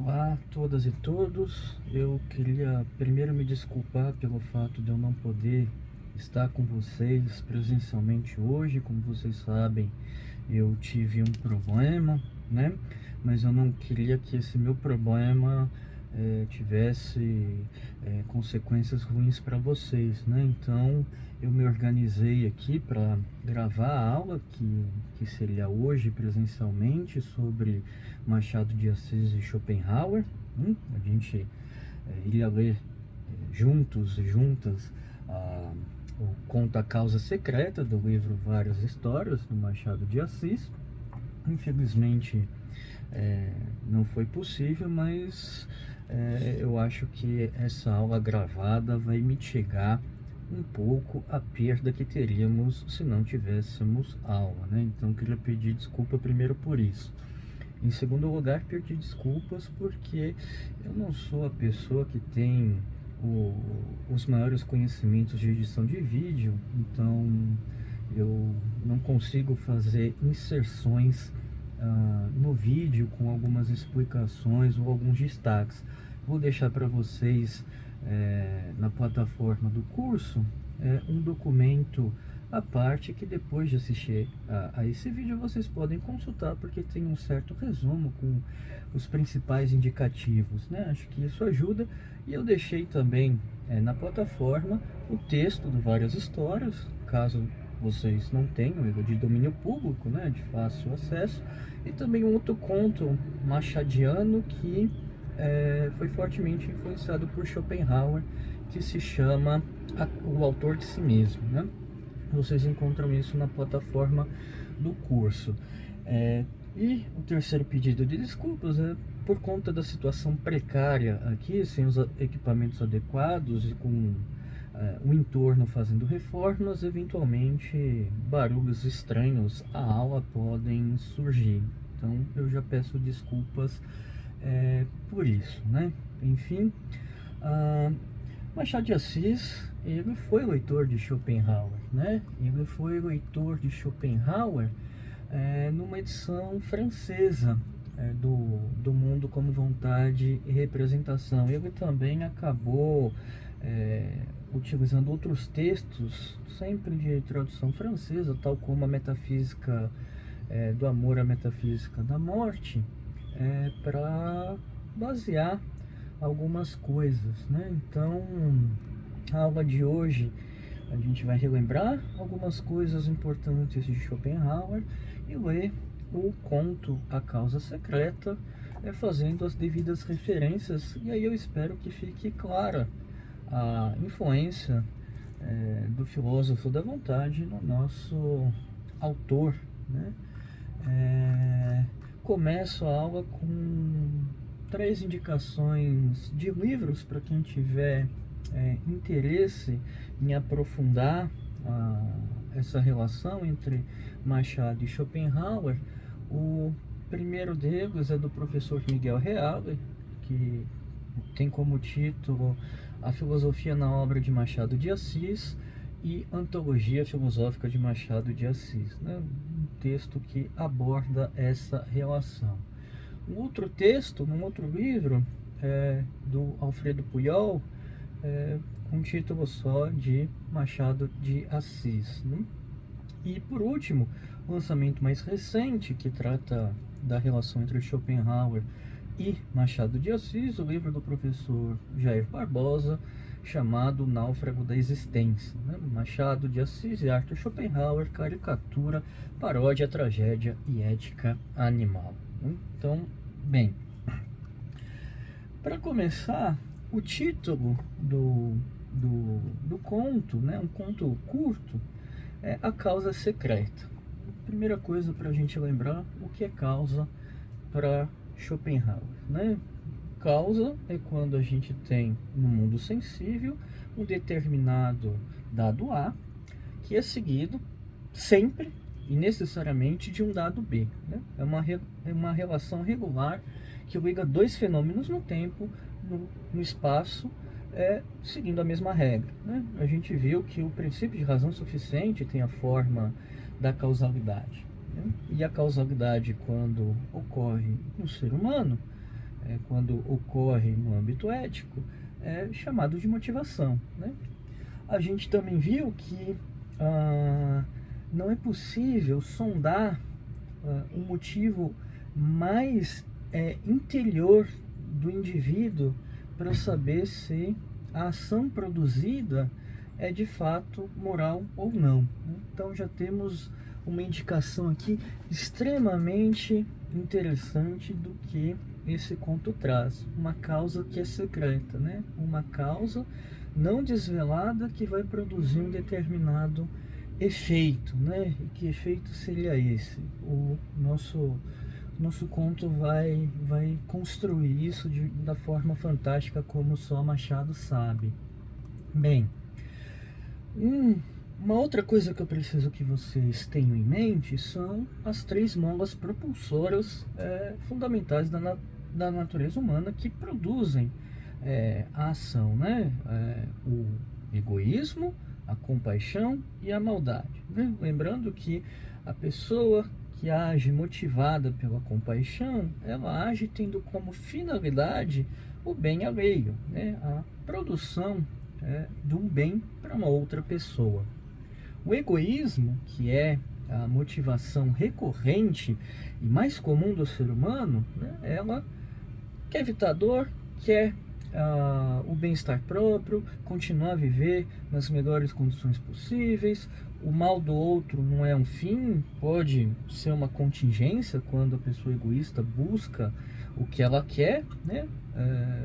Olá a todas e todos, eu queria primeiro me desculpar pelo fato de eu não poder estar com vocês presencialmente hoje. Como vocês sabem, eu tive um problema, né? Mas eu não queria que esse meu problema tivesse consequências ruins para vocês, né? Então eu me organizei aqui para gravar a aula que seria hoje presencialmente sobre Machado de Assis e Schopenhauer. A gente iria ler juntos e juntas o conto A Causa Secreta, do livro Várias Histórias, do Machado de Assis. Infelizmente não foi possível, mas eu acho que essa aula gravada vai mitigar um pouco a perda que teríamos se não tivéssemos aula, né? Então queria pedir desculpa primeiro por isso. Em segundo lugar, pedir desculpas porque eu não sou a pessoa que tem os maiores conhecimentos de edição de vídeo, então eu não consigo fazer inserções no vídeo com algumas explicações ou alguns destaques. Vou deixar para vocês na plataforma do curso um documento à parte que depois de assistir a esse vídeo vocês podem consultar, porque tem um certo resumo com os principais indicativos, né? Acho que isso ajuda. E eu deixei também na plataforma o texto de Várias Histórias, caso vocês não tenham, ele é de domínio público, né, de fácil acesso, e também um outro conto machadiano que foi fortemente influenciado por Schopenhauer, que se chama O Autor de Si Mesmo, né? Vocês encontram isso na plataforma do curso. E o terceiro pedido de desculpas é por conta da situação precária aqui, sem os equipamentos adequados e com o entorno fazendo reformas. Eventualmente barulhos estranhos à aula podem surgir. Então eu já peço desculpas por isso, né? Enfim, Machado de Assis, ele foi leitor de Schopenhauer, né? Ele foi leitor de Schopenhauer numa edição francesa do Mundo como Vontade e Representação. Ele também acabou utilizando outros textos, sempre de tradução francesa, tal como a Metafísica do Amor, a Metafísica da Morte, para basear algumas coisas, né? Então, a aula de hoje a gente vai relembrar algumas coisas importantes de Schopenhauer e ler o conto A Causa Secreta, fazendo as devidas referências. E aí eu espero que fique clara a influência do filósofo da vontade no nosso autor, né? Começo a aula com 3 indicações de livros para quem tiver interesse em aprofundar essa relação entre Machado e Schopenhauer. O primeiro deles é do professor Miguel Reale, que tem como título A Filosofia na Obra de Machado de Assis e Antologia Filosófica de Machado de Assis, né? Um texto que aborda essa relação. Um outro texto, num outro livro, do Alfredo Puyol, com título só de Machado de Assis, né? E por último, o lançamento mais recente, que trata da relação entre Schopenhauer e Machado de Assis, o livro do professor Jair Barbosa, chamado Náufrago da Existência, né? Machado de Assis e Arthur Schopenhauer, caricatura, paródia, tragédia e ética animal. Então, bem, para começar, o título do conto, né, um conto curto, é A Causa Secreta. Primeira coisa para a gente lembrar o que é causa para Schopenhauer, né? Causa é quando a gente tem no mundo sensível um determinado dado A, que é seguido sempre e necessariamente de um dado B, né? É uma relação regular que liga 2 fenômenos no tempo, no espaço, seguindo a mesma regra, né? A gente viu que o princípio de razão suficiente tem a forma da causalidade, né? E a causalidade, quando ocorre no ser humano, quando ocorre no âmbito ético, é chamado de motivação, né? A gente também viu que não é possível sondar um motivo mais interior do indivíduo para saber se a ação produzida é de fato moral ou não, né? Então já temos uma indicação aqui extremamente interessante do que esse conto traz. Uma causa que é secreta, né? Uma causa não desvelada que vai produzir um determinado efeito, né? E que efeito seria esse? O nosso conto vai construir isso da forma fantástica como só Machado sabe. Bem, uma outra coisa que eu preciso que vocês tenham em mente são as três molas propulsoras fundamentais da natureza humana que produzem a ação, né? O egoísmo, a compaixão e a maldade, né? Lembrando que a pessoa que age motivada pela compaixão, ela age tendo como finalidade o bem alheio, né? A produção de um bem para uma outra pessoa. O egoísmo, que é a motivação recorrente e mais comum do ser humano, né? Ela quer evitar dor, quer o bem-estar próprio, continuar a viver nas melhores condições possíveis. O mal do outro não é um fim, pode ser uma contingência quando a pessoa egoísta busca o que ela quer, né?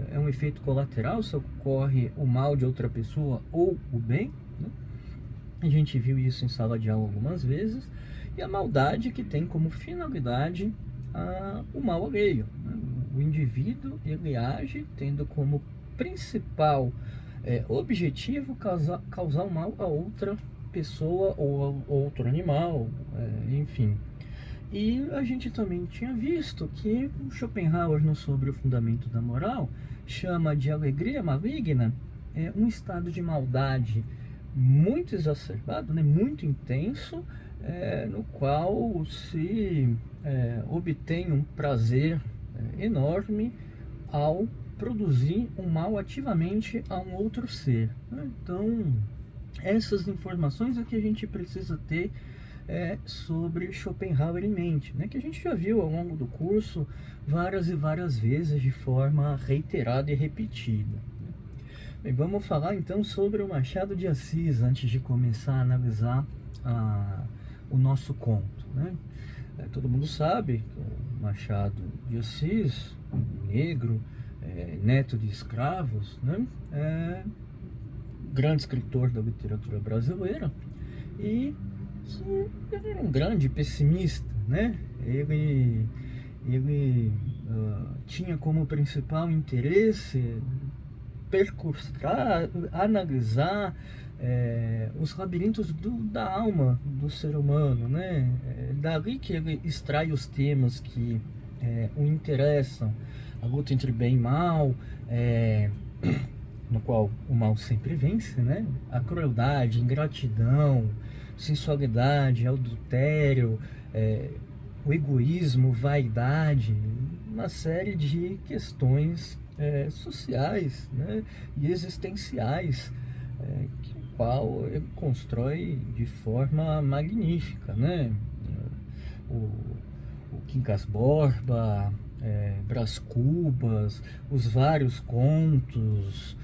É um efeito colateral se ocorre o mal de outra pessoa ou o bem, né? A gente viu isso em sala de aula algumas vezes. E a maldade, que tem como finalidade o mal alheio, né? O indivíduo, ele age tendo como principal objetivo causar o mal a outra pessoa ou a outro animal, enfim. E a gente também tinha visto que o Schopenhauer, no Sobre o Fundamento da Moral, chama de alegria maligna um estado de maldade muito exacerbado, né, muito intenso, no qual se obtém um prazer enorme ao produzir um mal ativamente a um outro ser, né? Então, essas informações é que a gente precisa ter sobre Schopenhauer em mente, né? Que a gente já viu ao longo do curso várias e várias vezes de forma reiterada e repetida. Bem, vamos falar então sobre o Machado de Assis antes de começar a analisar o nosso conto, né? Todo mundo sabe que o Machado de Assis, negro, neto de escravos, né? Grande escritor da literatura brasileira e que ele era um grande pessimista, né? Ele tinha como principal interesse percursar, analisar os labirintos da alma do ser humano, né? Dali que ele extrai os temas que o interessam, a luta entre bem e mal, no qual o mal sempre vence, né? A crueldade, ingratidão, sensualidade, adultério, o egoísmo, vaidade, uma série de questões sociais, né? E existenciais, que o qual ele constrói de forma magnífica, né? O Quincas Borba, Brás Cubas, os vários contos.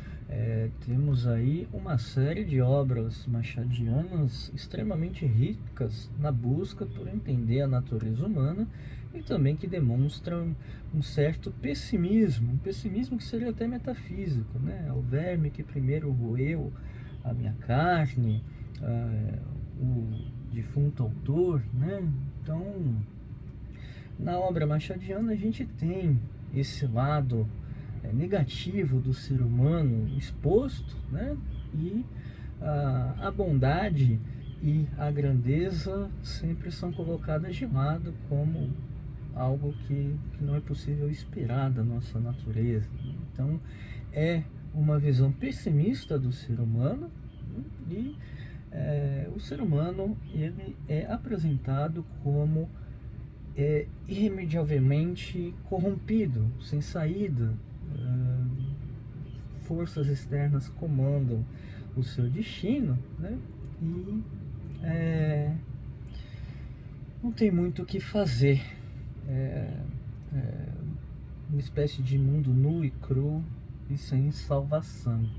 Temos aí uma série de obras machadianas extremamente ricas na busca por entender a natureza humana e também que demonstram um certo pessimismo, um pessimismo que seria até metafísico, né? O verme que primeiro roeu a minha carne, o defunto autor, né? Então, na obra machadiana a gente tem esse lado negativo do ser humano exposto, né? E a bondade e a grandeza sempre são colocadas de lado como algo que não é possível esperar da nossa natureza. Então, é uma visão pessimista do ser humano, né? E o ser humano ele é apresentado como irremediavelmente corrompido, sem saída. Forças externas comandam o seu destino, né? E não tem muito o que fazer. Uma espécie de mundo nu e cru e sem salvação.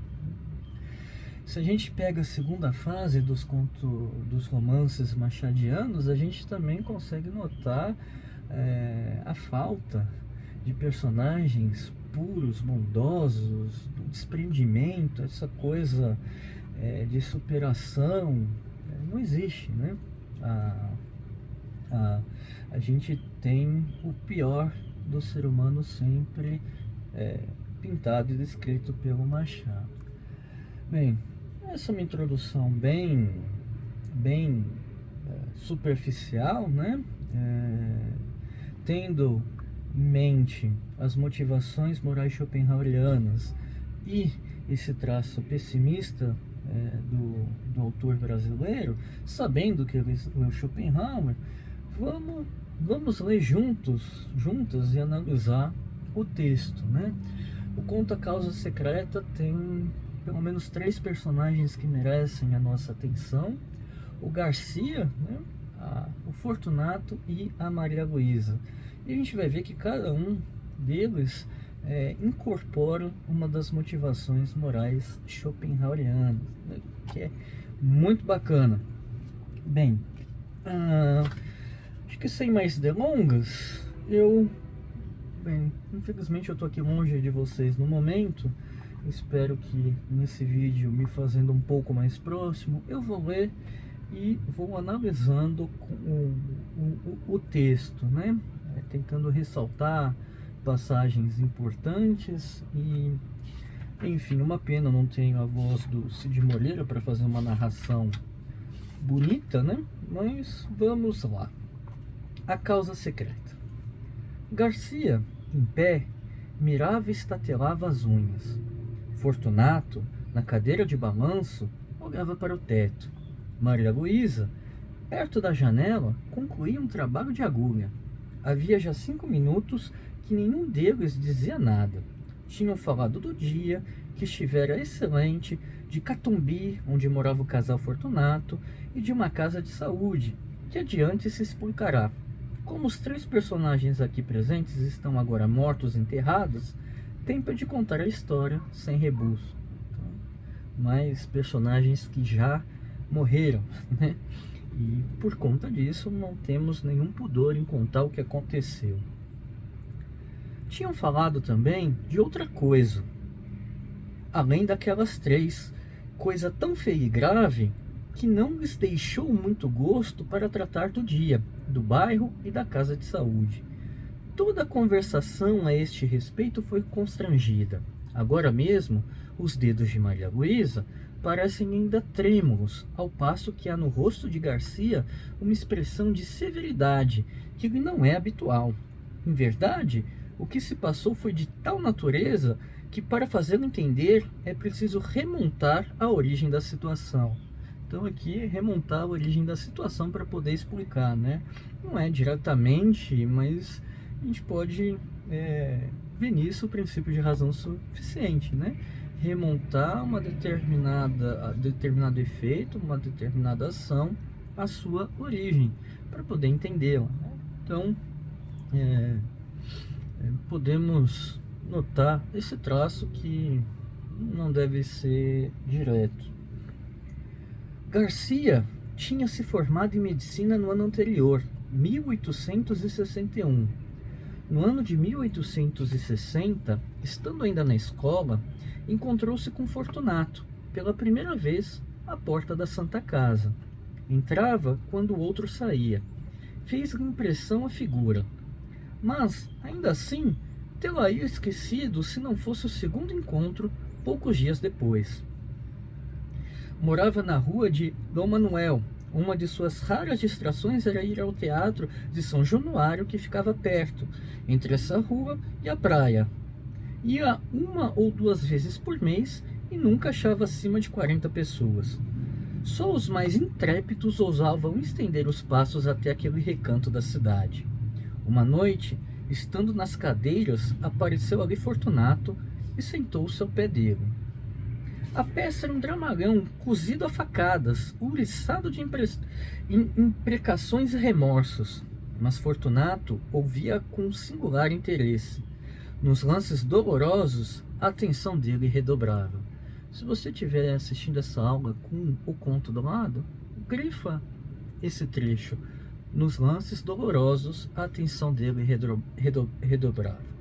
Se a gente pega a segunda fase dos romances machadianos, a gente também consegue notar a falta de personagens puros, bondosos, do desprendimento, essa coisa de superação, não existe, né? A gente tem o pior do ser humano sempre pintado e descrito pelo Machado. Bem, essa é uma introdução bem superficial, né? Tendo em mente as motivações morais schopenhauerianas e esse traço pessimista do autor brasileiro, sabendo que ele leu Schopenhauer, vamos ler juntas e analisar o texto, né? O Conto A Causa Secreta tem pelo menos 3 personagens que merecem a nossa atenção: o Garcia, né? O Fortunato e a Maria Luísa. E a gente vai ver que cada um deles incorpora uma das motivações morais schopenhauerianas, né? Que é muito bacana. Bem, acho que sem mais delongas, infelizmente eu tô aqui longe de vocês no momento. Espero que nesse vídeo, me fazendo um pouco mais próximo, eu vou ler e vou analisando o texto, né? Tentando ressaltar passagens importantes e, enfim, uma pena não tenho a voz do Cid Moreira para fazer uma narração bonita, né? Mas vamos lá. A Causa Secreta. Garcia, em pé, mirava e estatelava as unhas. Fortunato, na cadeira de balanço, olhava para o teto. Maria Luísa, perto da janela, concluía um trabalho de agulha. Havia já 5 minutos que nenhum deles dizia nada. Tinham falado do dia, que estivera excelente, de Catumbi, onde morava o casal Fortunato, e de uma casa de saúde, que adiante se explicará. Como os 3 personagens aqui presentes estão agora mortos e enterrados, tempo de contar a história sem rebuço. Então, mais personagens que já morreram, né? E por conta disso não temos nenhum pudor em contar o que aconteceu. Tinham falado também de outra coisa, além daquelas 3, coisa tão feia e grave que não lhes deixou muito gosto para tratar do dia, do bairro e da casa de saúde. Toda a conversação a este respeito foi constrangida. Agora mesmo, os dedos de Maria Luísa parecem ainda trêmulos, ao passo que há no rosto de Garcia uma expressão de severidade que lhe não é habitual. Em verdade, o que se passou foi de tal natureza que, para fazê-lo entender, é preciso remontar a origem da situação. Então aqui, remontar a origem da situação para poder explicar, né? Não é diretamente, mas a gente pode ver nisso o princípio de razão suficiente, né? Remontar uma determinado efeito, uma determinada ação, a sua origem, para poder entendê-la, né? Então, podemos notar esse traço que não deve ser direto. Garcia tinha se formado em medicina no ano anterior, 1861. No ano de 1860, estando ainda na escola, encontrou-se com Fortunato, pela primeira vez, à porta da Santa Casa. Entrava quando o outro saía. Fez-lhe impressão a figura. Mas, ainda assim, tê-la-ia esquecido se não fosse o segundo encontro, poucos dias depois. Morava na rua de Dom Manuel. Uma de suas raras distrações era ir ao teatro de São Januário, que ficava perto, entre essa rua e a praia. Ia 1 ou 2 vezes por mês e nunca achava acima de 40 pessoas. Só os mais intrépidos ousavam estender os passos até aquele recanto da cidade. Uma noite, estando nas cadeiras, apareceu ali Fortunato e sentou-se ao pé dele. A peça era um dramalhão, cozido a facadas, ouriçado de imprecações e remorsos, mas Fortunato ouvia com singular interesse. Nos lances dolorosos, a atenção dele redobrava. Se você estiver assistindo essa aula com o conto do lado, grifa esse trecho. Nos lances dolorosos, a atenção dele redobrava.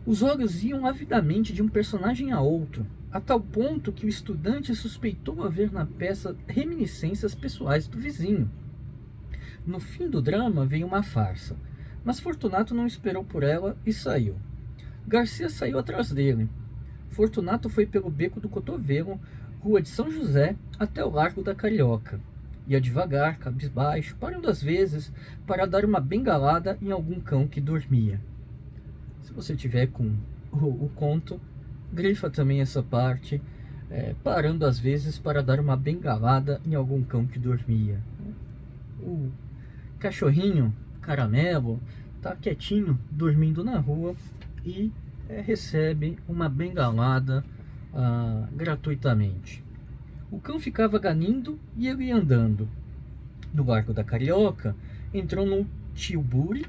Os olhos iam avidamente de um personagem a outro, a tal ponto que o estudante suspeitou haver na peça reminiscências pessoais do vizinho. No fim do drama veio uma farsa, mas Fortunato não esperou por ela e saiu. Garcia saiu atrás dele. Fortunato foi pelo Beco do Cotovelo, Rua de São José, até o Largo da Carioca. Ia devagar, cabisbaixo, parando às vezes para dar uma bengalada em algum cão que dormia. Se você tiver com o conto, grifa também essa parte, parando às vezes para dar uma bengalada em algum cão que dormia. O cachorrinho Caramelo está quietinho, dormindo na rua e recebe uma bengalada gratuitamente. O cão ficava ganindo e ele ia andando. No Largo da Carioca, entrou num tilbury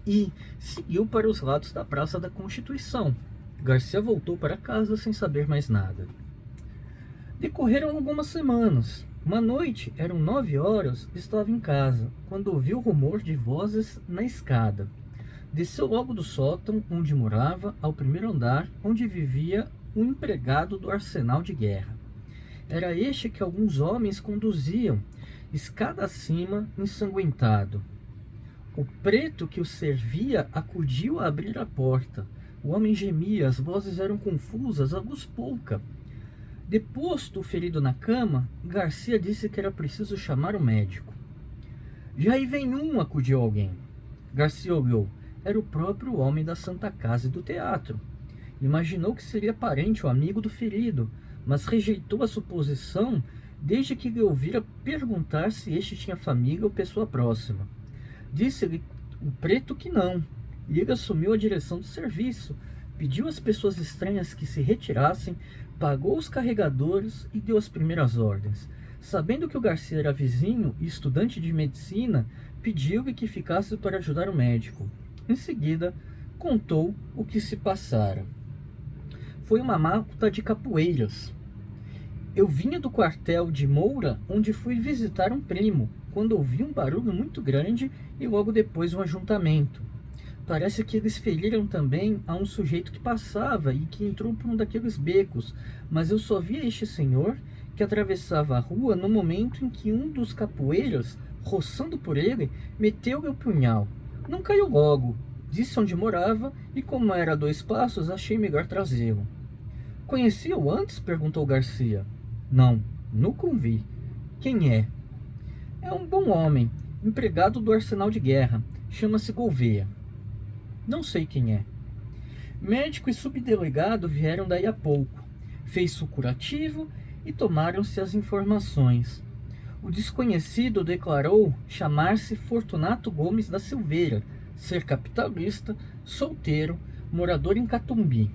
e seguiu para os lados da Praça da Constituição. Garcia voltou para casa sem saber mais nada. Decorreram algumas semanas. Uma noite, eram 9 horas, estava em casa, quando ouviu rumor de vozes na escada. Desceu logo do sótão, onde morava, ao primeiro andar, onde vivia um empregado do arsenal de guerra. Era este que alguns homens conduziam, escada acima, ensanguentado. O preto que o servia acudiu a abrir a porta. O homem gemia, as vozes eram confusas, a luz pouca. Deposto o ferido na cama, Garcia disse que era preciso chamar o médico. Já aí vem um, acudiu alguém. Garcia olhou. Era o próprio homem da Santa Casa e do teatro. Imaginou que seria parente ou amigo do ferido, mas rejeitou a suposição desde que lhe ouvira perguntar se este tinha família ou pessoa próxima. Disse-lhe o preto que não, e ele assumiu a direção do serviço, pediu às pessoas estranhas que se retirassem, pagou os carregadores e deu as primeiras ordens. Sabendo que o Garcia era vizinho e estudante de medicina, pediu-lhe que ficasse para ajudar o médico. Em seguida, contou o que se passara. Foi uma malta de capoeiras. Eu vinha do quartel de Moura, onde fui visitar um primo, quando ouvi um barulho muito grande e logo depois um ajuntamento. Parece que eles feriram também a um sujeito que passava e que entrou por um daqueles becos, mas eu só vi este senhor que atravessava a rua no momento em que um dos capoeiras, roçando por ele, meteu-lhe o punhal. Não caiu logo, disse onde morava e como era a 2 passos, achei melhor trazê-lo. Conhecia-o antes? Perguntou Garcia. Não, nunca o vi. Quem é? É um bom homem, empregado do arsenal de guerra. Chama-se Gouveia. Não sei quem é. Médico e subdelegado vieram daí a pouco. Fez-se o curativo e tomaram-se as informações. O desconhecido declarou chamar-se Fortunato Gomes da Silveira, ser capitalista, solteiro, morador em Catumbi.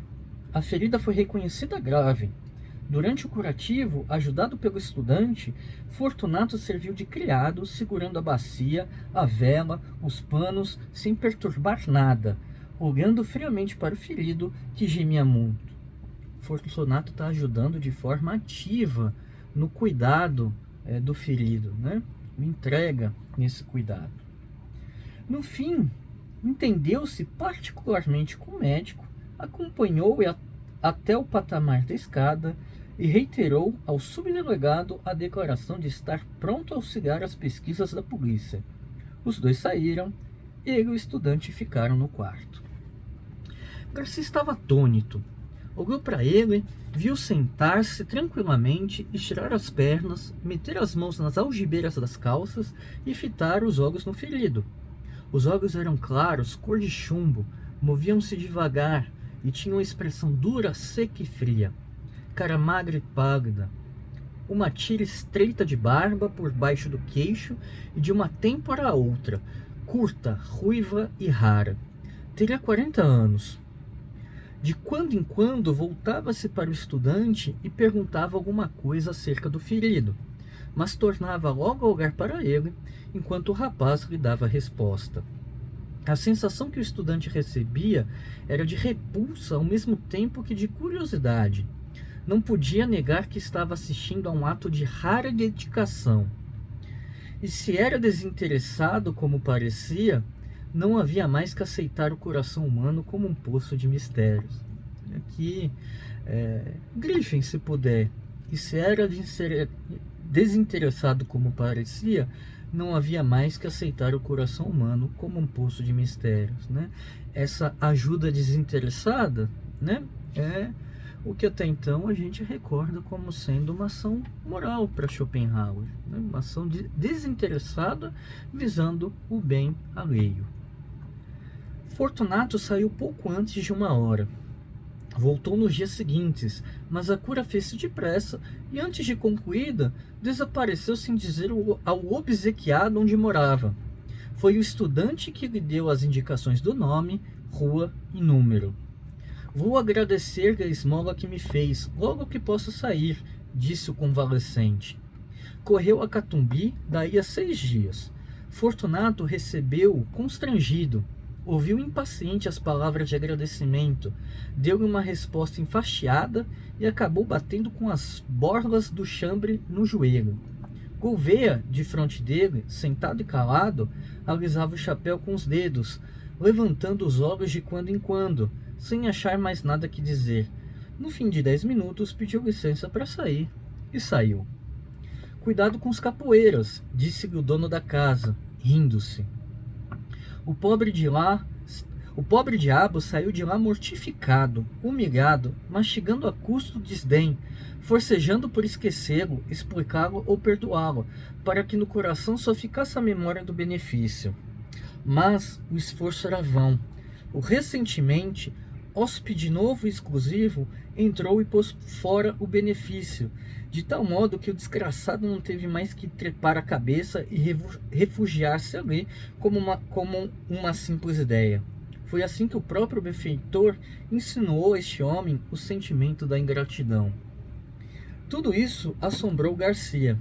A ferida foi reconhecida grave. Durante o curativo, ajudado pelo estudante, Fortunato serviu de criado, segurando a bacia, a vela, os panos, sem perturbar nada, olhando friamente para o ferido, que gemia muito. Fortunato está ajudando de forma ativa no cuidado do ferido, né? Entrega nesse cuidado. No fim, entendeu-se particularmente com o médico, acompanhou-o até o patamar da escada e reiterou ao subdelegado a declaração de estar pronto a auxiliar as pesquisas da polícia. Os dois saíram, ele e o estudante ficaram no quarto. Garcia estava atônito. Olhou para ele, viu sentar-se tranquilamente, estirar as pernas, meter as mãos nas algibeiras das calças e fitar os olhos no ferido. Os olhos eram claros, cor de chumbo, moviam-se devagar e tinham uma expressão dura, seca e fria. Cara magra e pálida, uma tira estreita de barba por baixo do queixo e de uma têmpora a outra, curta, ruiva e rara. Teria 40 anos. De quando em quando voltava-se para o estudante e perguntava alguma coisa acerca do ferido, mas tornava logo a olhar para ele, enquanto o rapaz lhe dava a resposta. A sensação que o estudante recebia era de repulsa ao mesmo tempo que de curiosidade. Não podia negar que estava assistindo a um ato de rara dedicação. E se era desinteressado como parecia, não havia mais que aceitar o coração humano como um poço de mistérios. Aqui, grifem se puder. E se era desinteressado como parecia, não havia mais que aceitar o coração humano como um poço de mistérios, né? Essa ajuda desinteressada, né, é o que até então a gente recorda como sendo uma ação moral para Schopenhauer, né? Uma ação desinteressada visando o bem alheio. Fortunato saiu pouco antes de 1 hora. Voltou nos dias seguintes, mas a cura fez-se depressa e, antes de concluída, desapareceu sem dizer ao obsequiado onde morava. Foi o estudante que lhe deu as indicações do nome, rua e número. Vou agradecer-lhe a esmola que me fez, logo que posso sair, disse o convalescente. Correu a Catumbi daí a 6 dias. Fortunato recebeu-o constrangido. Ouviu impaciente as palavras de agradecimento, deu-lhe uma resposta enfastiada e acabou batendo com as borlas do chambre no joelho. Gouveia, de frente dele, sentado e calado, alisava o chapéu com os dedos, levantando os olhos de quando em quando, sem achar mais nada que dizer. No fim de 10 minutos, pediu licença para sair e saiu. Cuidado com os capoeiras, disse-lhe o dono da casa, rindo-se. O pobre diabo saiu de lá mortificado, humilhado, mastigando a custo desdém, forcejando por esquecê-lo, explicá-lo ou perdoá-lo, para que no coração só ficasse a memória do benefício. Mas o esforço era vão. O ressentimento, hóspede novo e exclusivo, entrou e pôs fora o benefício, de tal modo que o desgraçado não teve mais que trepar a cabeça e refugiar-se ali como uma simples ideia. Foi assim que o próprio benfeitor insinuou a este homem o sentimento da ingratidão. Tudo isso assombrou Garcia.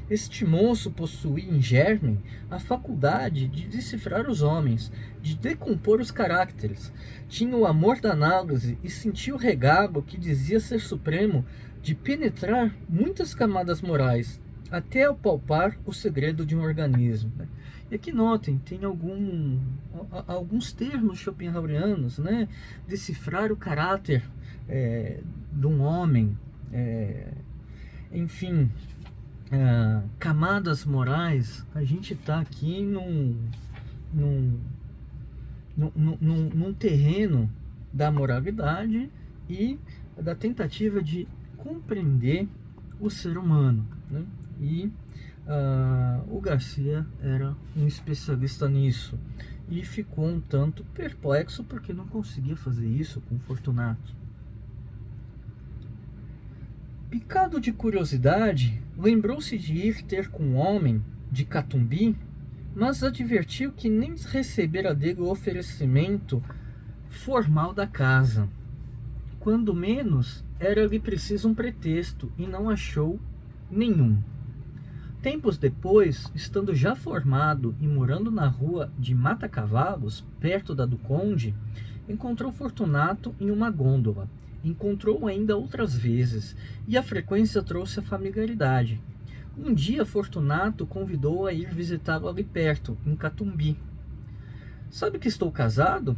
Este moço possuía em germe a faculdade de decifrar os homens, de decompor os caracteres. Tinha o amor da análise e sentia o regalo que dizia ser supremo de penetrar muitas camadas morais, até apalpar o segredo de um organismo. E aqui notem, tem alguns termos schopenhauerianos, né? Decifrar o caráter de um homem, enfim, camadas morais. A gente está aqui num terreno da moralidade e da tentativa de compreender o ser humano, né? E o Garcia era um especialista nisso e ficou um tanto perplexo porque não conseguia fazer isso com Fortunato. Picado de curiosidade, lembrou-se de ir ter com o homem de Catumbi, mas advertiu que nem recebera dele o oferecimento formal da casa. Quando menos, era-lhe preciso um pretexto, e não achou nenhum. Tempos depois, estando já formado e morando na rua de Mata-Cavalos, perto da do Conde, encontrou Fortunato em uma gôndola. Encontrou-o ainda outras vezes, e a frequência trouxe a familiaridade. Um dia Fortunato convidou-o a ir visitá-lo ali perto, em Catumbi. Sabe que estou casado?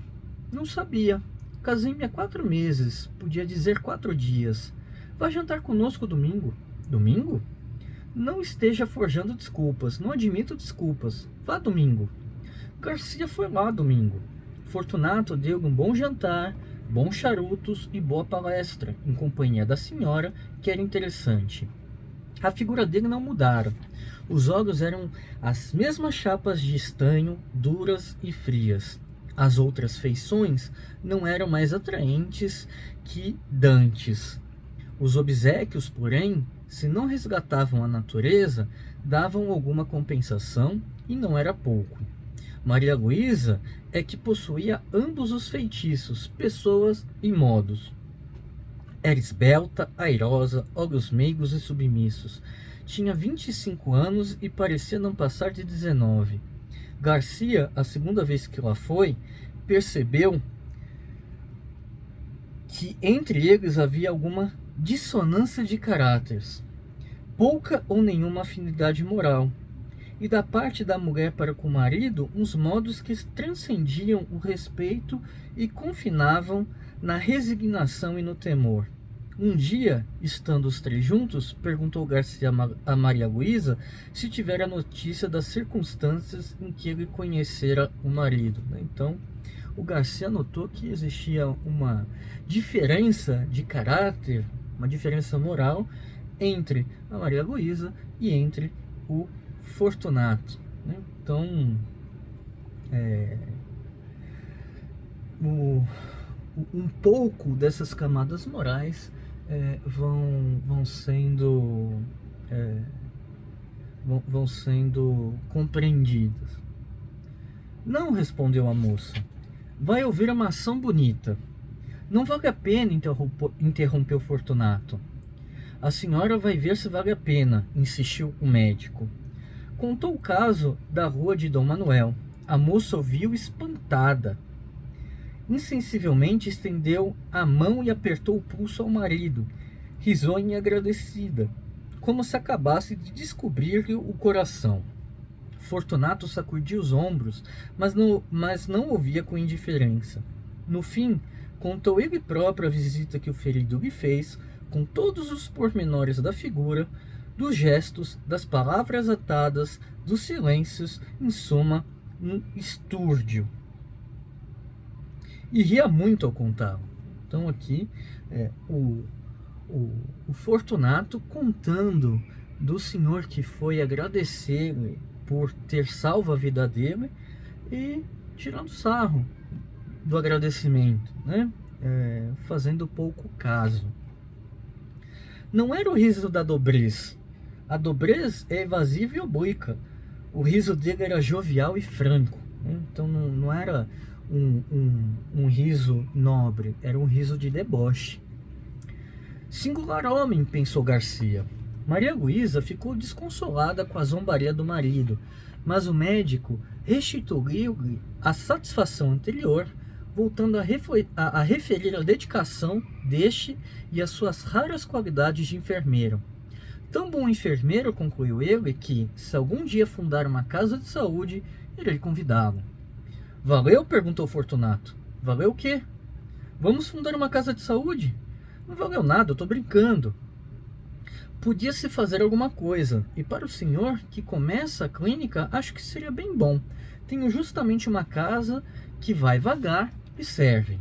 Não sabia. Casei-me há 4 meses, podia dizer 4 dias. Vá jantar conosco domingo. Domingo? Não esteja forjando desculpas, não admito desculpas. Vá domingo. Garcia foi lá domingo. Fortunato deu-lhe um bom jantar, bons charutos e boa palestra, em companhia da senhora, que era interessante. A figura dele não mudara. Os olhos eram as mesmas chapas de estanho, duras e frias. As outras feições não eram mais atraentes que dantes. Os obséquios, porém, se não resgatavam a natureza, davam alguma compensação, e não era pouco. Maria Luísa é que possuía ambos os feitiços, pessoas e modos. Era esbelta, airosa, olhos meigos e submissos. Tinha 25 anos e parecia não passar de 19. Garcia, a segunda vez que lá foi, percebeu que entre eles havia alguma dissonância de caráteres, pouca ou nenhuma afinidade moral, e da parte da mulher para com o marido, uns modos que transcendiam o respeito e confinavam na resignação e no temor. Um dia, estando os três juntos, perguntou Garcia a Maria Luísa se tivera notícia das circunstâncias em que ele conhecera o marido. Então, o Garcia notou que existia uma diferença de caráter, uma diferença moral entre a Maria Luísa e entre o Fortunato. Então, um pouco dessas camadas morais vão sendo compreendidas. Não, respondeu a moça. Vai ouvir uma ação bonita. Não vale a pena, interrompeu Fortunato. A senhora vai ver se vale a pena, insistiu o médico. Contou o caso da rua de Dom Manuel. A moça ouviu espantada. Insensivelmente estendeu a mão e apertou o pulso ao marido, risonha e agradecida, como se acabasse de descobrir-lhe o coração. Fortunato sacudiu os ombros, mas não ouvia com indiferença. No fim, contou ele próprio a visita que o ferido lhe fez, com todos os pormenores da figura, dos gestos, das palavras atadas, dos silêncios, em suma, um estúrdio. E ria muito ao contá-lo. Então aqui o Fortunato contando do senhor que foi agradecer-lhe por ter salvo a vida dele e tirando sarro do agradecimento, né? Fazendo pouco caso. Não era o riso da dobrez. A dobrez é evasiva e oblíqua. O riso dele era jovial e franco, né? Então não era um riso nobre, era um riso de deboche. Singular homem, pensou Garcia. Maria Luísa ficou desconsolada com a zombaria do marido, mas o médico restituiu-lhe a satisfação anterior, voltando a referir a dedicação deste e as suas raras qualidades de enfermeiro. Tão bom enfermeiro, concluiu ele, que, se algum dia fundar uma casa de saúde, irei convidá-lo. Valeu? Perguntou Fortunato. Valeu o quê? Vamos fundar uma casa de saúde? Não valeu nada, eu tô brincando. Podia-se fazer alguma coisa, e para o senhor que começa a clínica, acho que seria bem bom. Tenho justamente uma casa que vai vagar e serve.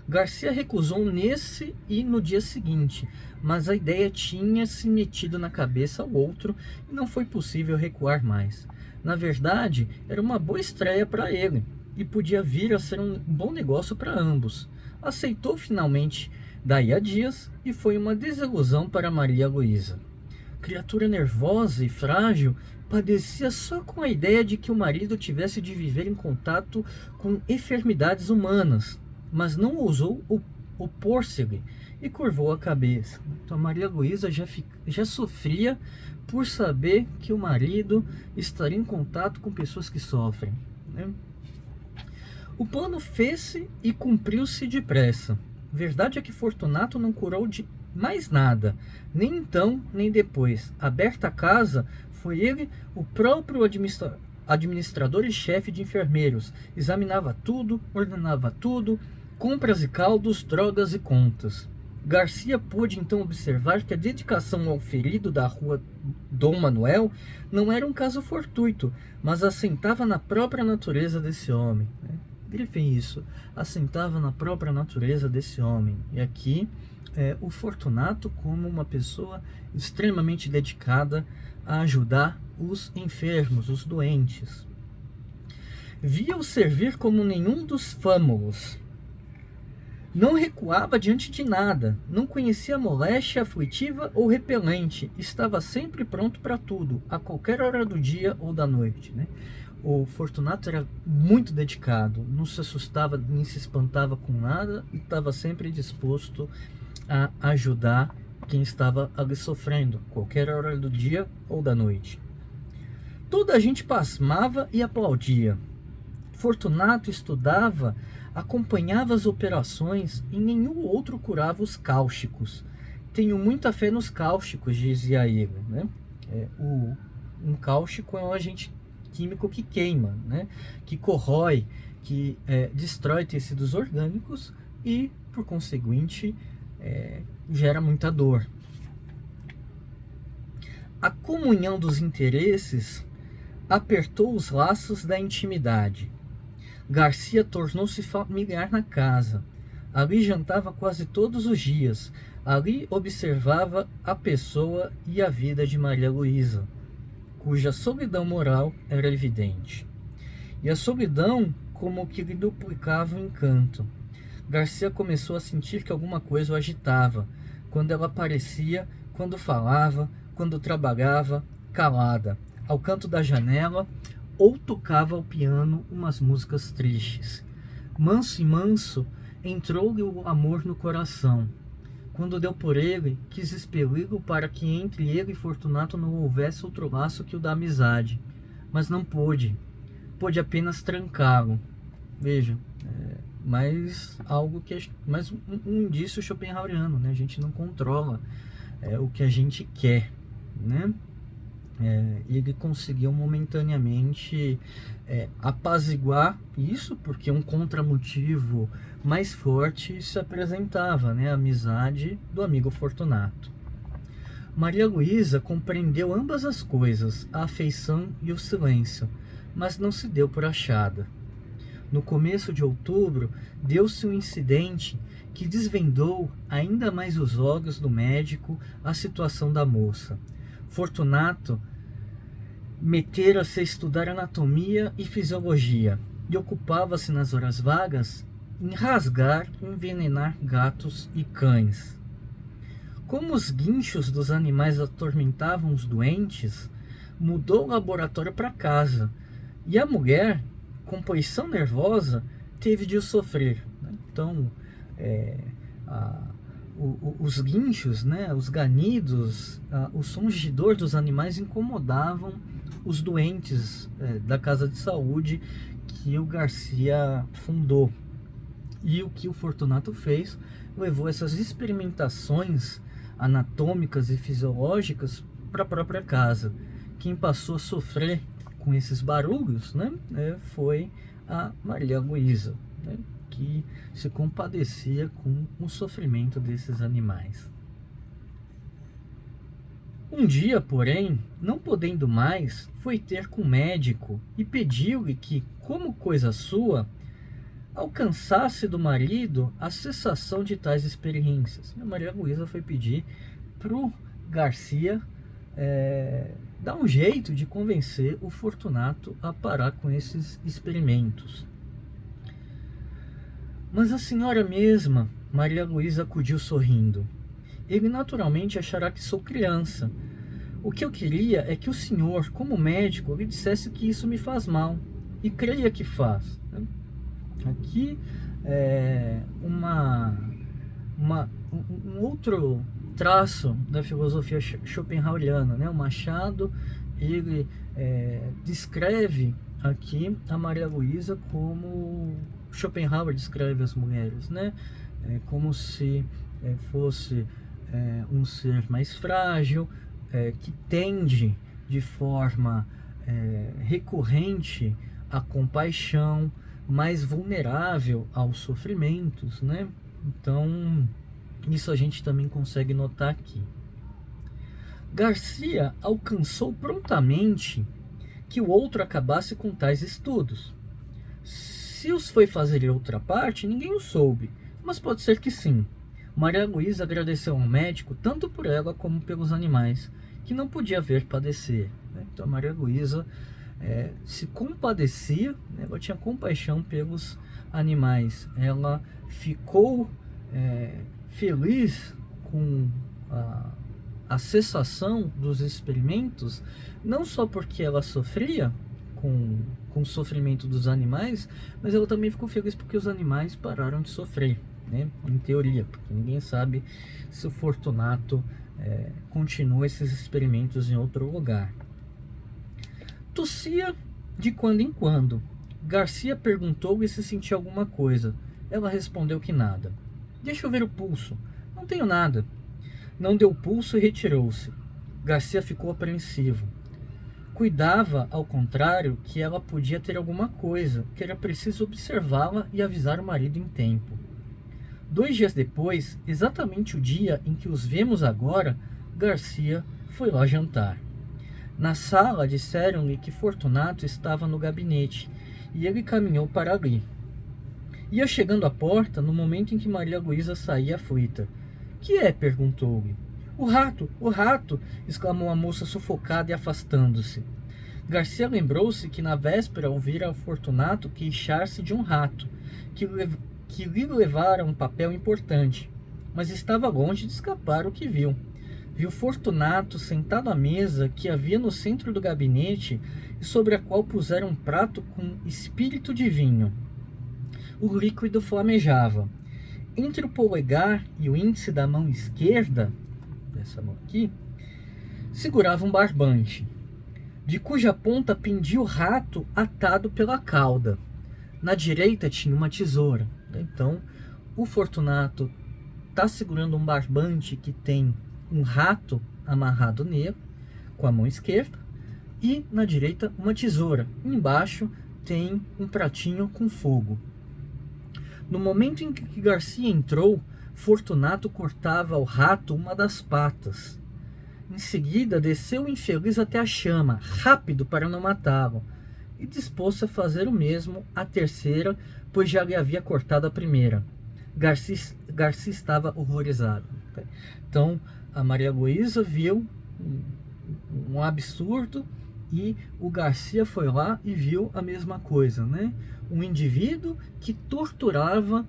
Garcia recusou nesse e no dia seguinte, mas a ideia tinha se metido na cabeça ao outro e não foi possível recuar mais. Na verdade, era uma boa estreia para ele e podia vir a ser um bom negócio para ambos. Aceitou finalmente daí a dias e foi uma desilusão para Maria Luísa. Criatura nervosa e frágil, padecia só com a ideia de que o marido tivesse de viver em contato com enfermidades humanas, mas não ousou opor-se-lhe e curvou a cabeça. Então Maria Luísa já sofria por saber que o marido estaria em contato com pessoas que sofrem, né? O plano fez-se e cumpriu-se depressa. Verdade é que Fortunato não curou de mais nada, nem então, nem depois. Aberta a casa, foi ele o próprio administrador e chefe de enfermeiros. Examinava tudo, ordenava tudo, compras e caldos, drogas e contas. Garcia pôde então observar que a dedicação ao ferido da rua Dom Manuel não era um caso fortuito, mas assentava na própria natureza desse homem, né? Grifem isso, assentava na própria natureza desse homem. E aqui o Fortunato como uma pessoa extremamente dedicada a ajudar os enfermos, os doentes. Via-o servir como nenhum dos fâmulos. Não recuava diante de nada, não conhecia moléstia aflitiva ou repelente, estava sempre pronto para tudo, a qualquer hora do dia ou da noite, né? O Fortunato era muito dedicado, não se assustava nem se espantava com nada e estava sempre disposto a ajudar quem estava ali sofrendo, qualquer hora do dia ou da noite. Toda a gente pasmava e aplaudia. Fortunato estudava, acompanhava as operações e nenhum outro curava os cáusticos. Tenho muita fé nos cáusticos, dizia ele, né? Um cáustico é um agente químico que queima, né? Que corrói, que destrói tecidos orgânicos e, por conseguinte, gera muita dor. A comunhão dos interesses apertou os laços da intimidade. Garcia tornou-se familiar na casa. Ali jantava quase todos os dias. Ali observava a pessoa e a vida de Maria Luísa, cuja solidão moral era evidente. E a solidão como que lhe duplicava o encanto. Garcia começou a sentir que alguma coisa o agitava, quando ela aparecia, quando falava, quando trabalhava, calada, ao canto da janela, ou tocava ao piano umas músicas tristes. Manso e manso, entrou-lhe o amor no coração. Quando deu por ele, quis expeli-lo para que entre ele e Fortunato não houvesse outro laço que o da amizade. Mas não pôde. Pôde apenas trancá-lo. Veja, mais algo que mais um indício schopenhaueriano, né? A gente não controla o que a gente quer, né? Ele conseguiu momentaneamente apaziguar isso, porque um contramotivo mais forte se apresentava, né? A amizade do amigo Fortunato. Maria Luísa compreendeu ambas as coisas, a afeição e o silêncio, mas não se deu por achada. No começo de outubro, deu-se um incidente que desvendou ainda mais os olhos do médico a situação da moça. Fortunato metera-se a estudar anatomia e fisiologia e ocupava-se nas horas vagas em rasgar e envenenar gatos e cães. Como os guinchos dos animais atormentavam os doentes, mudou o laboratório para casa e a mulher, com posição nervosa, teve de o sofrer. Então, os guinchos, né, os ganidos, os sons de dor dos animais incomodavam os doentes da casa de saúde que o Garcia fundou. E o que o Fortunato fez levou essas experimentações anatômicas e fisiológicas para a própria casa. Quem passou a sofrer com esses barulhos, né, foi a Maria Luísa, né, que se compadecia com o sofrimento desses animais. Um dia, porém, não podendo mais, foi ter com o médico e pediu-lhe que, como coisa sua, alcançasse do marido a cessação de tais experiências. A Maria Luísa foi pedir para o Garcia dar um jeito de convencer o Fortunato a parar com esses experimentos. Mas a senhora mesma, Maria Luísa, acudiu sorrindo. Ele naturalmente achará que sou criança. O que eu queria é que o senhor, como médico, lhe dissesse que isso me faz mal. E creia que faz. Aqui um outro traço da filosofia schopenhaueriana, né? O Machado, ele descreve aqui a Maria Luísa como Schopenhauer descreve as mulheres, né? Como se fosse um ser mais frágil, que tende de forma recorrente à compaixão, mais vulnerável aos sofrimentos, né? Então, isso a gente também consegue notar aqui. Garcia alcançou prontamente que o outro acabasse com tais estudos. Se os foi fazer em outra parte, ninguém o soube, mas pode ser que sim. Maria Luísa agradeceu ao médico tanto por ela como pelos animais, que não podia ver padecer. Então Maria Luísa se compadecia, ela tinha compaixão pelos animais. Ela ficou feliz com a cessação dos experimentos, não só porque ela sofria com com o sofrimento dos animais, mas ela também ficou feliz porque os animais pararam de sofrer, né? Em teoria, porque ninguém sabe se o Fortunato continua esses experimentos em outro lugar. Tossia de quando em quando. Garcia perguntou-lhe se sentia alguma coisa. Ela respondeu que nada. Deixa eu ver o pulso. Não tenho nada. Não deu pulso e retirou-se. Garcia ficou apreensivo. Cuidava, ao contrário, que ela podia ter alguma coisa, que era preciso observá-la e avisar o marido em tempo. 2 dias depois, exatamente o dia em que os vemos agora, Garcia foi lá jantar. Na sala disseram-lhe que Fortunato estava no gabinete e ele caminhou para ali. Ia chegando à porta no momento em que Maria Luísa saía aflita. Que é? Perguntou-lhe. O rato! Exclamou a moça sufocada e afastando-se. Garcia lembrou-se que na véspera ouvira Fortunato queixar-se de um rato, que lhe levara um papel importante, mas estava longe de escapar o que viu. Viu Fortunato sentado à mesa que havia no centro do gabinete e sobre a qual puseram um prato com espírito de vinho. O líquido flamejava. Entre o polegar e o índice da mão esquerda, dessa mão aqui, segurava um barbante, de cuja ponta pendia o rato atado pela cauda. Na direita tinha uma tesoura. Então, o Fortunato está segurando um barbante que tem um rato amarrado nele, com a mão esquerda, e na direita uma tesoura. Embaixo tem um pratinho com fogo. No momento em que Garcia entrou, Fortunato cortava ao rato uma das patas. Em seguida, desceu o infeliz até a chama, rápido para não matá-lo, e disposto a fazer o mesmo à terceira, pois já lhe havia cortado a primeira. Garcia estava horrorizado. Então, a Maria Luísa viu um absurdo e o Garcia foi lá e viu a mesma coisa, né? Um indivíduo que torturava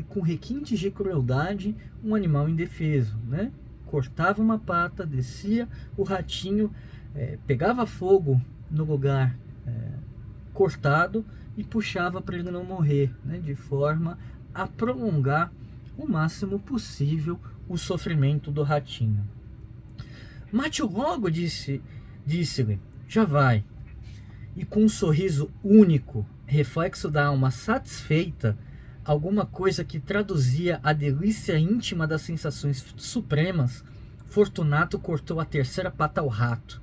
com requintes de crueldade um animal indefeso, né? Cortava uma pata, descia o ratinho, pegava fogo no lugar cortado e puxava para ele não morrer, né? De forma a prolongar o máximo possível o sofrimento do ratinho. Mate-o logo, disse-lhe, já vai. E com um sorriso único, reflexo da alma satisfeita, alguma coisa que traduzia a delícia íntima das sensações supremas, Fortunato cortou a terceira pata ao rato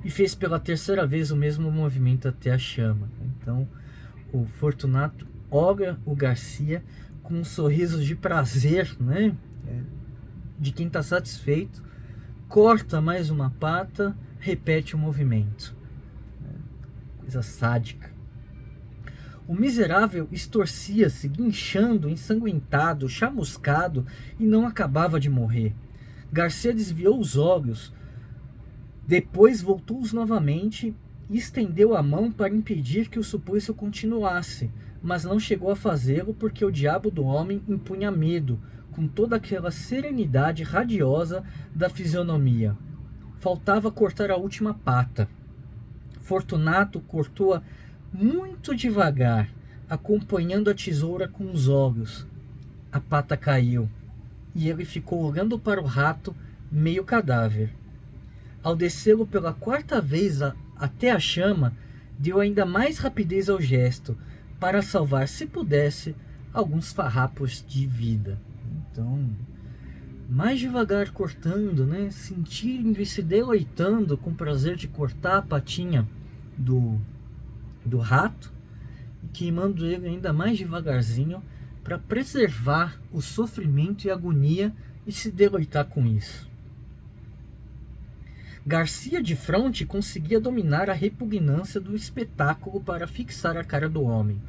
e fez pela terceira vez o mesmo movimento até a chama. Então, o Fortunato olha o Garcia com um sorriso de prazer, né? De quem está satisfeito, corta mais uma pata, repete o movimento. Coisa sádica. O miserável estorcia-se, guinchando, ensanguentado, chamuscado, e não acabava de morrer. Garcia desviou os olhos, depois voltou-os novamente e estendeu a mão para impedir que o suplício continuasse, mas não chegou a fazê-lo porque o diabo do homem impunha medo, com toda aquela serenidade radiosa da fisionomia. Faltava cortar a última pata. Fortunato cortou-a muito devagar, acompanhando a tesoura com os olhos. A pata caiu, e ele ficou olhando para o rato, meio cadáver. Ao descê-lo pela 4ª vez até a chama, deu ainda mais rapidez ao gesto, para salvar, se pudesse, alguns farrapos de vida. Então, mais devagar cortando, né? Sentindo e se deleitando com o prazer de cortar a patinha do rato, e queimando ele ainda mais devagarzinho para preservar o sofrimento e a agonia e se deleitar com isso. Garcia de fronte conseguia dominar a repugnância do espetáculo para fixar a cara do homem.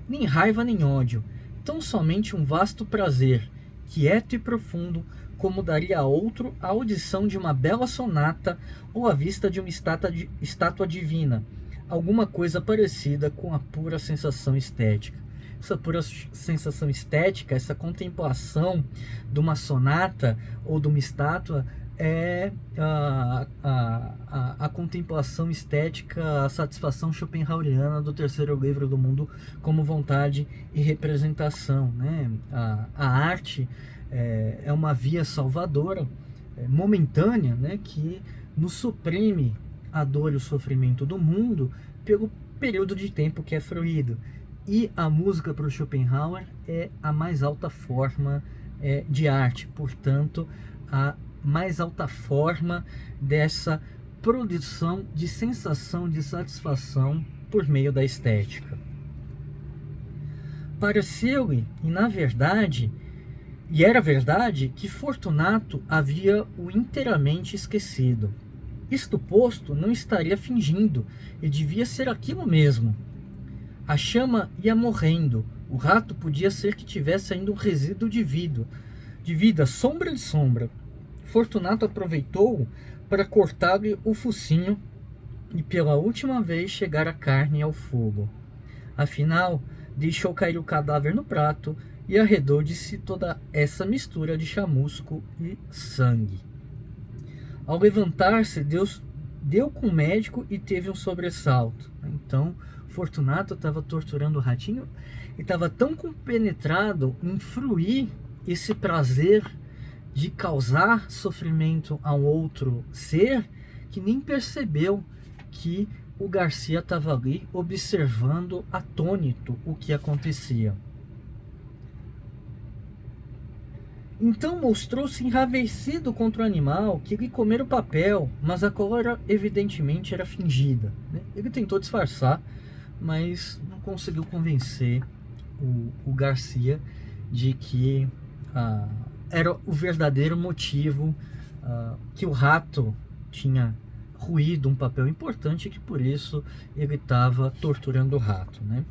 Nem raiva nem ódio, tão somente um vasto prazer, quieto e profundo, como daria a outro a audição de uma bela sonata ou a vista de uma estátua divina, alguma coisa parecida com a pura sensação estética. Essa pura sensação estética, essa contemplação de uma sonata ou de uma estátua, é a contemplação estética, a satisfação schopenhaueriana do terceiro livro do mundo como vontade e representação, né? A arte é uma via salvadora, momentânea, né? Que nos suprime a dor e o sofrimento do mundo pelo período de tempo que é fruído. E a música para o Schopenhauer é a mais alta forma de arte, portanto, a mais alta forma dessa produção de sensação de satisfação por meio da estética. Pareceu-lhe, e na verdade, e era verdade, que Fortunato havia o inteiramente esquecido. Isto posto, não estaria fingindo, e devia ser aquilo mesmo. A chama ia morrendo, o rato podia ser que tivesse ainda um resíduo de vida, sombra de sombra. Fortunato aproveitou para cortar-lhe o focinho e pela última vez chegar a carne ao fogo. Afinal, deixou cair o cadáver no prato e arredou de si toda essa mistura de chamusco e sangue. Ao levantar-se, deu com o médico e teve um sobressalto. Então, Fortunato estava torturando o ratinho e estava tão compenetrado em fruir esse prazer de causar sofrimento a um outro ser, que nem percebeu que o Garcia estava ali observando atônito o que acontecia. Então mostrou-se enravecido contra o animal, que lhe comera o papel, mas a cólera evidentemente era fingida, né? Ele tentou disfarçar, mas não conseguiu convencer o Garcia de que era o verdadeiro motivo, que o rato tinha ruído um papel importante e que por isso ele estava torturando o rato, né?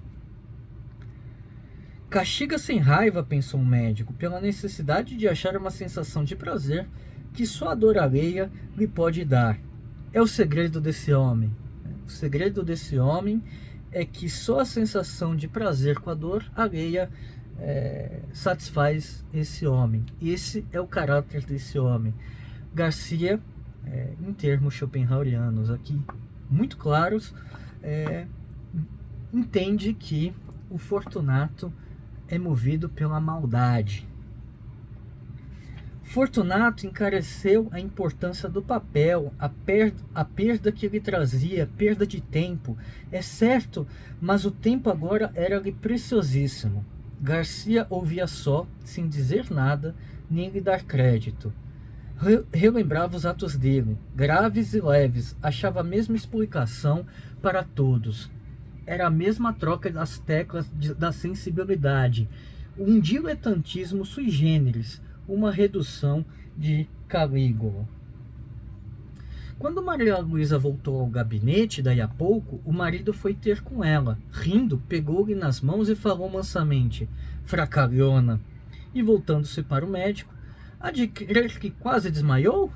Castiga sem raiva, pensou o médico, pela necessidade de achar uma sensação de prazer que só a dor alheia lhe pode dar. É o segredo desse homem. O segredo desse homem é que só a sensação de prazer com a dor alheia satisfaz esse homem. Esse é o caráter desse homem. Garcia, em termos schopenhauerianos aqui muito claros, entende que o Fortunato é movido pela maldade. Fortunato encareceu a importância do papel, a perda que lhe trazia, perda de tempo. É certo, mas o tempo agora era-lhe preciosíssimo. Garcia ouvia só, sem dizer nada, nem lhe dar crédito. Relembrava os atos dele, graves e leves, achava a mesma explicação para todos. Era a mesma troca das teclas da sensibilidade, um diletantismo sui generis, uma redução de Calígula. Quando Maria Luísa voltou ao gabinete, daí a pouco, o marido foi ter com ela. Rindo, pegou-lhe nas mãos e falou mansamente: "Fracalhona!" E voltando-se para o médico: "Há de crer que quase desmaiou?"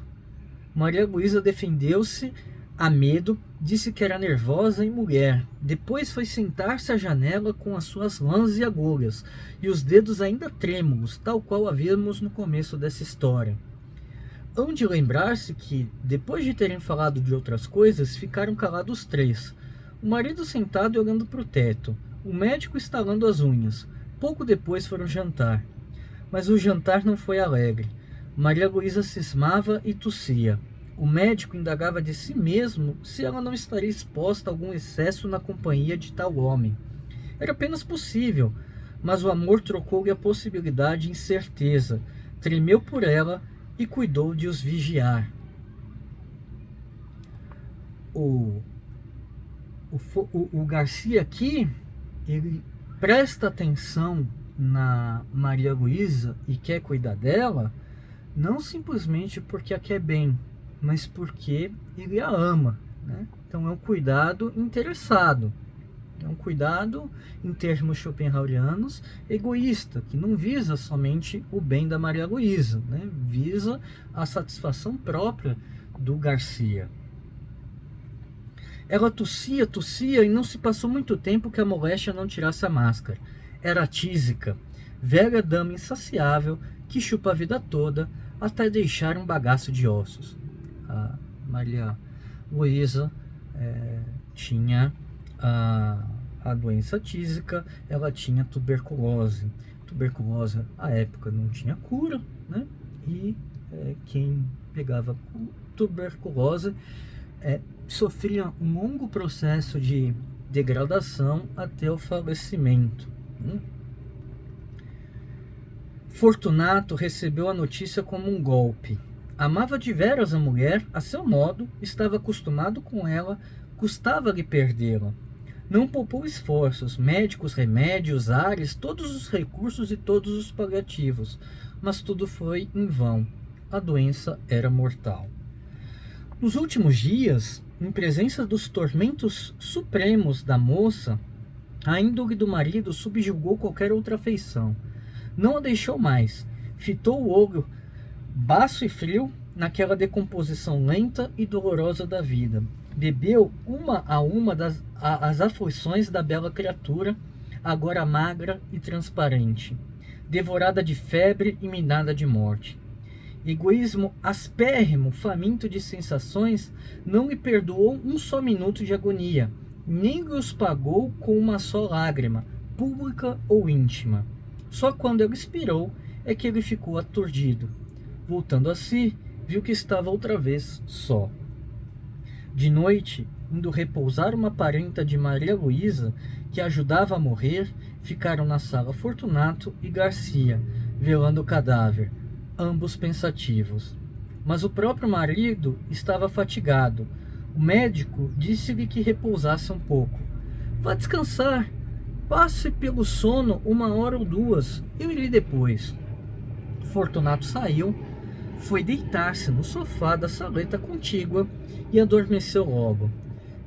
Maria Luísa defendeu-se a medo, disse que era nervosa e mulher. Depois foi sentar-se à janela com as suas lãs e agulhas, e os dedos ainda trêmulos, tal qual havíamos no começo dessa história. Hão de lembrar-se que, depois de terem falado de outras coisas, ficaram calados três. O marido sentado e olhando para o teto, o médico estalando as unhas. Pouco depois foram jantar. Mas o jantar não foi alegre. Maria Luísa cismava e tossia. O médico indagava de si mesmo se ela não estaria exposta a algum excesso na companhia de tal homem. Era apenas possível, mas o amor trocou-lhe a possibilidade em certeza, tremeu por ela e cuidou de os vigiar. O Garcia aqui, ele presta atenção na Maria Luísa e quer cuidar dela, não simplesmente porque a quer bem, mas porque ele a ama, né? Então é um cuidado interessado, é um cuidado, em termos schopenhauerianos, egoísta, que não visa somente o bem da Maria Luísa, né? Visa a satisfação própria do Garcia. Ela tossia e não se passou muito tempo que a moléstia não tirasse a máscara. Era a tísica, velha dama insaciável que chupa a vida toda, até deixar um bagaço de ossos. A Maria Luísa tinha a doença tísica, ela tinha tuberculose. Tuberculose, à época, não tinha cura, né? E quem pegava tuberculose sofria um longo processo de degradação até o falecimento. Fortunato recebeu a notícia como um golpe. Amava deveras a mulher, a seu modo, estava acostumado com ela, custava-lhe perdê-la. Não poupou esforços, médicos, remédios, ares, todos os recursos e todos os paliativos, mas tudo foi em vão. A doença era mortal. Nos últimos dias, em presença dos tormentos supremos da moça, a índole do marido subjugou qualquer outra afeição. Não a deixou mais. Fitou o olho baço e frio naquela decomposição lenta e dolorosa da vida. Bebeu uma a uma as aflições da bela criatura, agora magra e transparente, devorada de febre e minada de morte. Egoísmo aspérrimo, faminto de sensações, não lhe perdoou um só minuto de agonia, nem lhe os pagou com uma só lágrima, pública ou íntima. Só quando ele expirou é que ele ficou aturdido. Voltando a si, viu que estava outra vez só. De noite, indo repousar uma parenta de Maria Luísa, que ajudava a morrer, ficaram na sala Fortunato e Garcia, velando o cadáver, ambos pensativos. Mas o próprio marido estava fatigado. O médico disse-lhe que repousasse um pouco. Vá descansar. Passe pelo sono 1 hora ou 2, eu irei depois. Fortunato saiu, foi deitar-se no sofá da saleta contígua e adormeceu logo.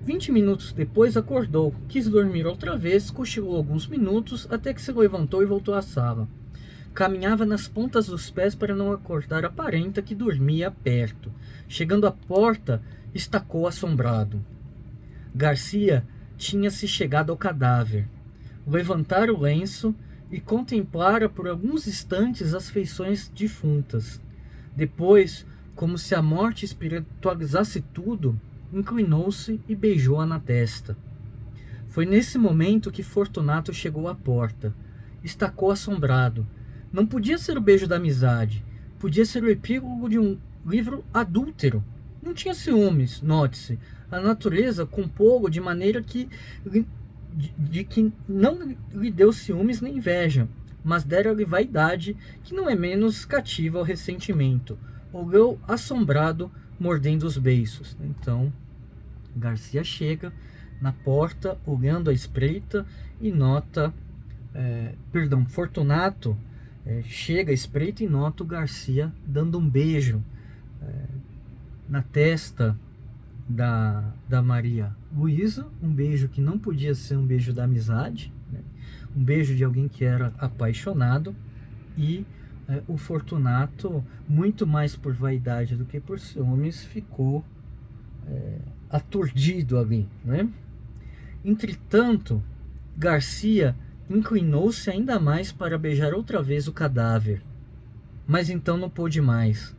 20 minutos depois acordou, quis dormir outra vez, cochilou alguns minutos até que se levantou e voltou à sala. Caminhava nas pontas dos pés para não acordar a parenta que dormia perto. Chegando à porta, estacou assombrado. Garcia tinha-se chegado ao cadáver. Levantara o lenço e contemplara por alguns instantes as feições defuntas. Depois, como se a morte espiritualizasse tudo, inclinou-se e beijou-a na testa. Foi nesse momento que Fortunato chegou à porta. Estacou assombrado. Não podia ser o beijo da amizade. Podia ser o epílogo de um livro adúltero. Não tinha ciúmes, note-se. A natureza compô-lo de maneira que não lhe deu ciúmes nem inveja, mas dera-lhe vaidade, que não é menos cativa ao ressentimento. Olhou assombrado, mordendo os beiços. Então, Garcia chega na porta, olhando à espreita, e nota... Fortunato chega à espreita e nota o Garcia dando um beijo na testa da Maria Luísa, um beijo que não podia ser um beijo da amizade, né? Um beijo de alguém que era apaixonado, e o Fortunato, muito mais por vaidade do que por ciúmes, ficou aturdido ali, né? Entretanto, Garcia inclinou-se ainda mais para beijar outra vez o cadáver, mas então não pôde mais.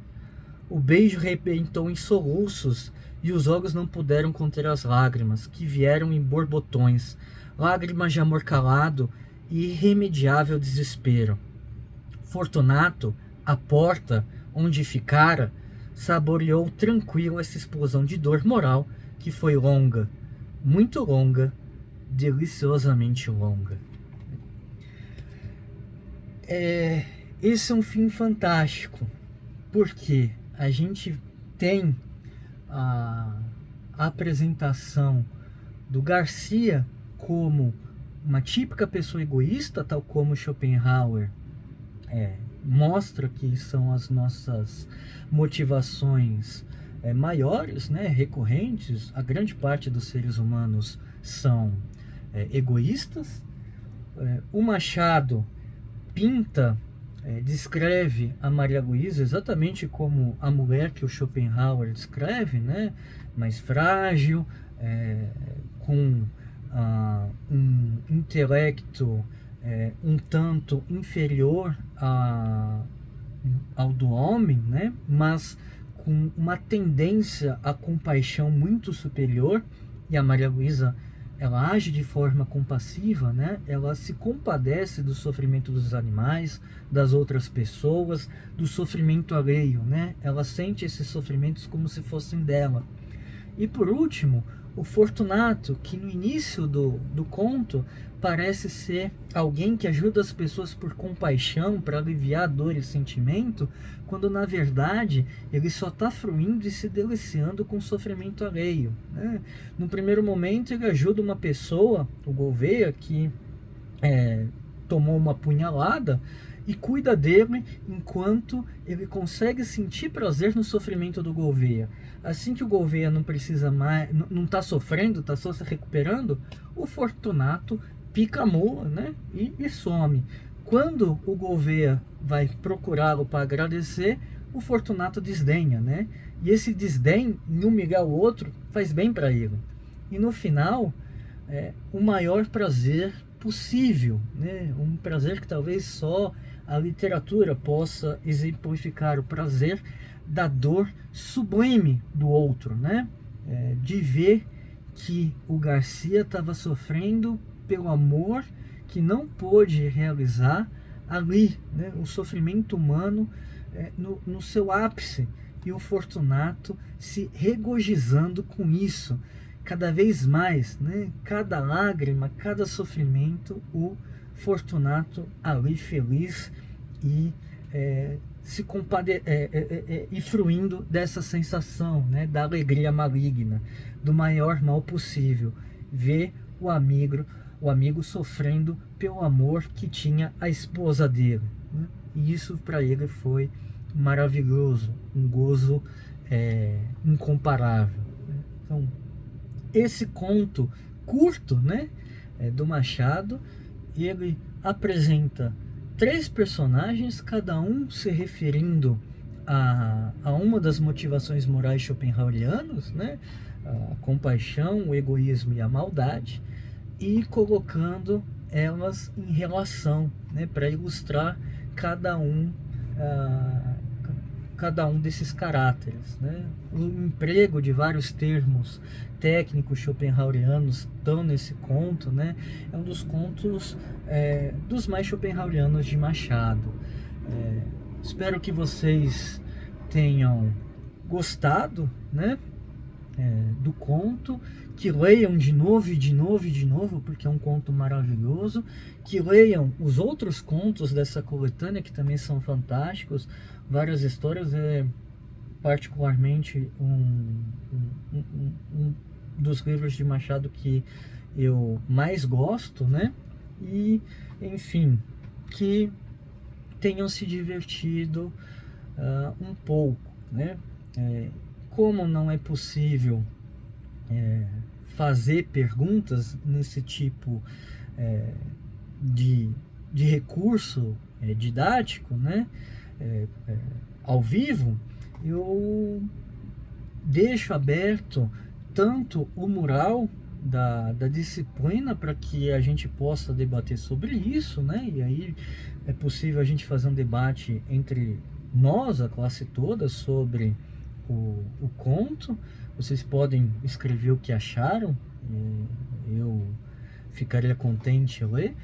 O beijo rebentou em soluços e os olhos não puderam conter as lágrimas, que vieram em borbotões, lágrimas de amor calado e irremediável desespero. Fortunato, à porta onde ficara, saboreou tranquilo essa explosão de dor moral que foi longa, muito longa, deliciosamente longa. Esse é um fim fantástico, porque a gente tem a apresentação do Garcia como uma típica pessoa egoísta, tal como Schopenhauer mostra que são as nossas motivações maiores, né, recorrentes. A grande parte dos seres humanos são egoístas. O Machado pinta, descreve a Maria Luísa exatamente como a mulher que o Schopenhauer descreve, né? Mais frágil, com um intelecto um tanto inferior ao do homem, né? Mas com uma tendência à compaixão muito superior. E a Maria Luísa, ela age de forma compassiva, né? Ela se compadece do sofrimento dos animais, das outras pessoas, do sofrimento alheio, né? Ela sente esses sofrimentos como se fossem dela. E por último, o Fortunato, que no início do conto parece ser alguém que ajuda as pessoas por compaixão, para aliviar a dor e sentimento, quando na verdade ele só está fruindo e se deliciando com o sofrimento alheio, né? No primeiro momento ele ajuda uma pessoa, o Gouveia, que tomou uma punhalada, e cuida dele enquanto ele consegue sentir prazer no sofrimento do Gouveia. Assim que o Gouveia não precisa mais, não está sofrendo, está só se recuperando, o Fortunato pica a mula, né? E some. Quando o Gouveia vai procurá-lo para agradecer, o Fortunato desdenha, né? E esse desdém em humilhar o outro faz bem para ele. E no final, o maior prazer possível, né? Um prazer que talvez só a literatura possa exemplificar, o prazer da dor sublime do outro, né? De ver que o Garcia estava sofrendo pelo amor que não pôde realizar ali, né? O sofrimento humano no seu ápice, e o Fortunato se regozijando com isso cada vez mais, né? Cada lágrima, cada sofrimento, o Fortunato ali feliz e se e fruindo dessa sensação, né? Da alegria maligna, do maior mal possível, ver o amigo sofrendo pelo amor que tinha a esposa dele, né? E isso para ele foi maravilhoso, um gozo incomparável. Então, esse conto curto, né, do Machado, ele apresenta 3 personagens, cada um se referindo a uma das motivações morais schopenhauerianas, né, a compaixão, o egoísmo e a maldade, e colocando elas em relação, né, para ilustrar cada um desses caráteres, né? O emprego de vários termos técnicos schopenhauerianos estão nesse conto, né? É um dos contos dos mais schopenhauerianos de Machado. Espero que vocês tenham gostado, né? Do conto, que leiam de novo e de novo e de novo, porque é um conto maravilhoso, que leiam os outros contos dessa coletânea, que também são fantásticos, várias histórias, particularmente um dos livros de Machado que eu mais gosto, né? E, enfim, que tenham se divertido um pouco, né? Como não é possível fazer perguntas nesse tipo de recurso didático, né? Ao vivo, eu deixo aberto tanto o mural da disciplina para que a gente possa debater sobre isso, né? E aí é possível a gente fazer um debate entre nós, a classe toda, sobre o conto. Vocês podem escrever o que acharam, eu ficaria contente em ler.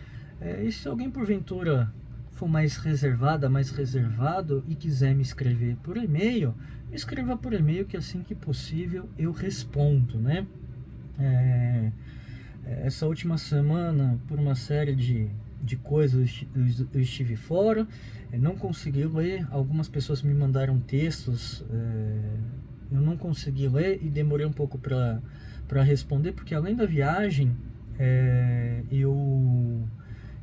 E se alguém porventura for mais reservada, mais reservado e quiser me escrever por e-mail, me escreva por e-mail, que assim que possível eu respondo, né? Essa última semana, por uma série de coisas, eu estive fora, não consegui ler. Algumas pessoas me mandaram textos, eu não consegui ler e demorei um pouco para responder, porque além da viagem, eu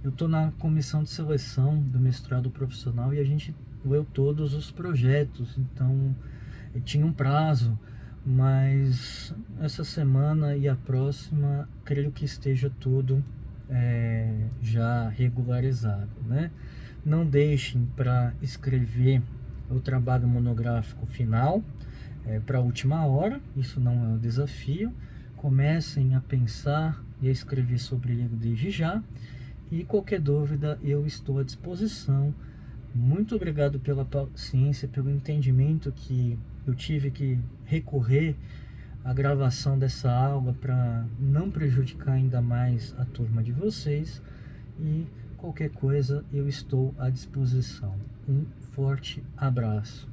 estou na comissão de seleção do mestrado profissional e a gente leu todos os projetos, então tinha um prazo, mas essa semana e a próxima creio que esteja tudo já regularizado, né? Não deixem para escrever o trabalho monográfico final para a última hora, isso não é um desafio. Comecem a pensar e a escrever sobre ele desde já, e qualquer dúvida eu estou à disposição Muito obrigado pela paciência, pelo entendimento que eu tive que recorrer à gravação dessa aula para não prejudicar ainda mais a turma de vocês. E qualquer coisa eu estou à disposição. Um forte abraço.